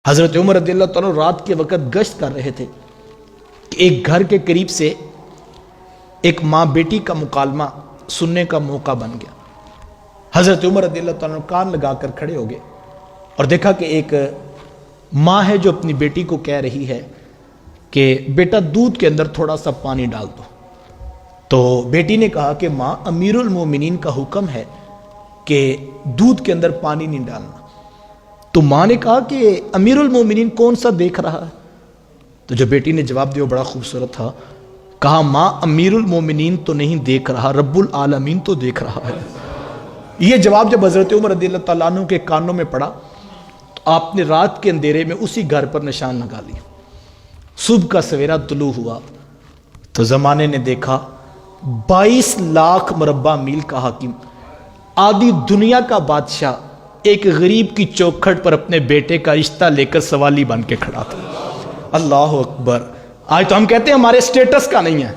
حضرت عمر رضی اللہ تعالیٰ رات کے وقت گشت کر رہے تھے کہ ایک گھر کے قریب سے ایک ماں بیٹی کا مکالمہ سننے کا موقع بن گیا۔ حضرت عمر رضی اللہ تعالیٰ کان لگا کر کھڑے ہو گئے اور دیکھا کہ ایک ماں ہے جو اپنی بیٹی کو کہہ رہی ہے کہ بیٹا دودھ کے اندر تھوڑا سا پانی ڈال دو۔ تو بیٹی نے کہا کہ ماں، امیر المومنین کا حکم ہے کہ دودھ کے اندر پانی نہیں ڈالنا۔ تو ماں نے کہا کہ امیر المومنین کون سا دیکھ رہا ہے؟ تو جو بیٹی نے جواب دیا بڑا خوبصورت تھا، کہا ماں، امیر المومنین تو نہیں دیکھ رہا، رب العالمین تو دیکھ رہا ہے۔ یہ جواب جب حضرت عمر رضی اللہ تعالیٰ عنہ کے کانوں میں پڑا تو آپ نے رات کے اندھیرے میں اسی گھر پر نشان لگا لیا۔ صبح کا سویرا طلوع ہوا تو زمانے نے دیکھا 22 لاکھ مربع میل کا حاکم، آدھی دنیا کا بادشاہ، ایک غریب کی چوکھٹ پر اپنے بیٹے کا رشتہ لے کر سوالی بن کے کھڑا تھا۔ اللہ اکبر! آج تو ہم کہتے ہیں ہمارے سٹیٹس کا نہیں ہے،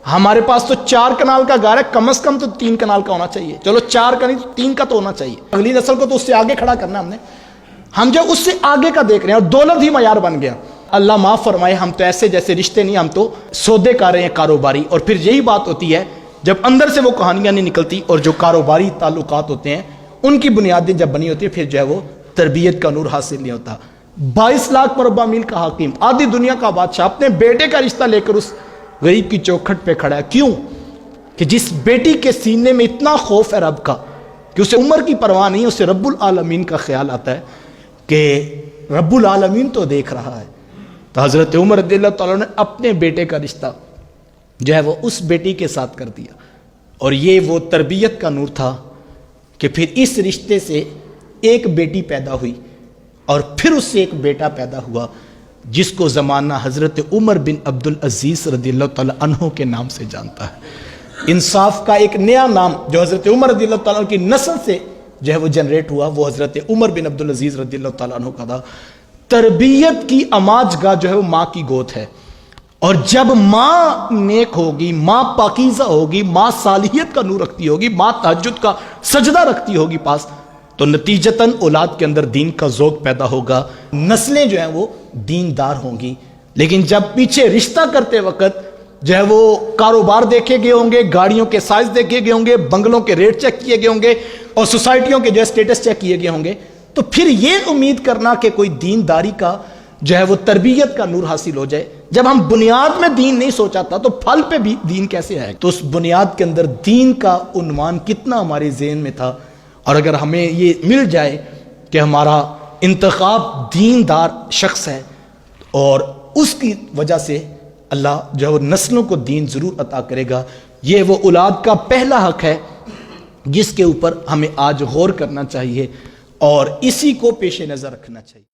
ہمارے پاس تو 4 کنال کا گھر ہے، کم از کم تو 3 کنال کا ہونا چاہیے۔ چلو 4 کا نہیں تو 3 کا تو ہونا چاہیے۔ اگلی نسل کو تو اس سے آگے کھڑا کرنا ہم جو اس سے آگے کا دیکھ رہے ہیں، اور دولت ہی معیار بن گیا۔ اللہ معاف فرمائے، ہم تو ایسے جیسے رشتے نہیں، ہم تو سودے کر رہے ہیں، کاروباری۔ اور پھر یہی بات ہوتی ہے جب اندر سے وہ کہانیاں نہیں نکلتی، اور جو کاروباری تعلقات ہوتے ہیں ان کی بنیادیں جب بنی ہوتی ہے، پھر جو ہے وہ تربیت کا نور حاصل نہیں ہوتا۔ 22 لاکھ مربع میل کا حاکم، آدھی دنیا کا بادشاہ، اپنے بیٹے کا رشتہ لے کر اس غریب کی چوکھٹ پہ کھڑا ہے۔ کیوں؟ کہ جس بیٹی کے سینے میں اتنا خوف ہے رب کا کہ اسے عمر کی پرواہ نہیں، اسے رب العالمین کا خیال آتا ہے کہ رب العالمین تو دیکھ رہا ہے۔ تو حضرت عمر رضی اللہ تعالیٰ نے اپنے بیٹے کا رشتہ جو ہے وہ اس بیٹی کے ساتھ کر دیا، اور یہ وہ تربیت کا نور تھا کہ پھر اس رشتے سے ایک بیٹی پیدا ہوئی، اور پھر اس سے ایک بیٹا پیدا ہوا جس کو زمانہ حضرت عمر بن عبدالعزیز رضی اللہ تعالیٰ عنہ کے نام سے جانتا ہے۔ انصاف کا ایک نیا نام جو حضرت عمر رضی اللہ تعالیٰ عنہ کی نسل سے جو ہے وہ جنریٹ ہوا، وہ حضرت عمر بن عبدالعزیز رضی اللہ تعالیٰ عنہ کا تھا۔ تربیت کی اماج گاہ جو ہے وہ ماں کی گود ہے، اور جب ماں نیک ہوگی، ماں پاکیزہ ہوگی، ماں صالحیت کا نور رکھتی ہوگی، ماں تہجد کا سجدہ رکھتی ہوگی پاس، تو نتیجتاً اولاد کے اندر دین کا ذوق پیدا ہوگا، نسلیں جو ہیں وہ دیندار ہوں گی۔ لیکن جب پیچھے رشتہ کرتے وقت جو ہے وہ کاروبار دیکھے گئے ہوں گے، گاڑیوں کے سائز دیکھے گئے ہوں گے، بنگلوں کے ریٹ چیک کیے گئے ہوں گے، اور سوسائٹیوں کے جو سٹیٹس چیک کیے گئے ہوں گے، تو پھر یہ امید کرنا کہ کوئی دینداری کا جو ہے وہ تربیت کا نور حاصل ہو جائے، جب ہم بنیاد میں دین نہیں سوچا تھا تو پھل پہ بھی دین کیسے آئے؟ تو اس بنیاد کے اندر دین کا عنوان کتنا ہمارے ذہن میں تھا، اور اگر ہمیں یہ مل جائے کہ ہمارا انتخاب دیندار شخص ہے، اور اس کی وجہ سے اللہ جو ہے وہ نسلوں کو دین ضرور عطا کرے گا، یہ وہ اولاد کا پہلا حق ہے جس کے اوپر ہمیں آج غور کرنا چاہیے اور اسی کو پیش نظر رکھنا چاہیے۔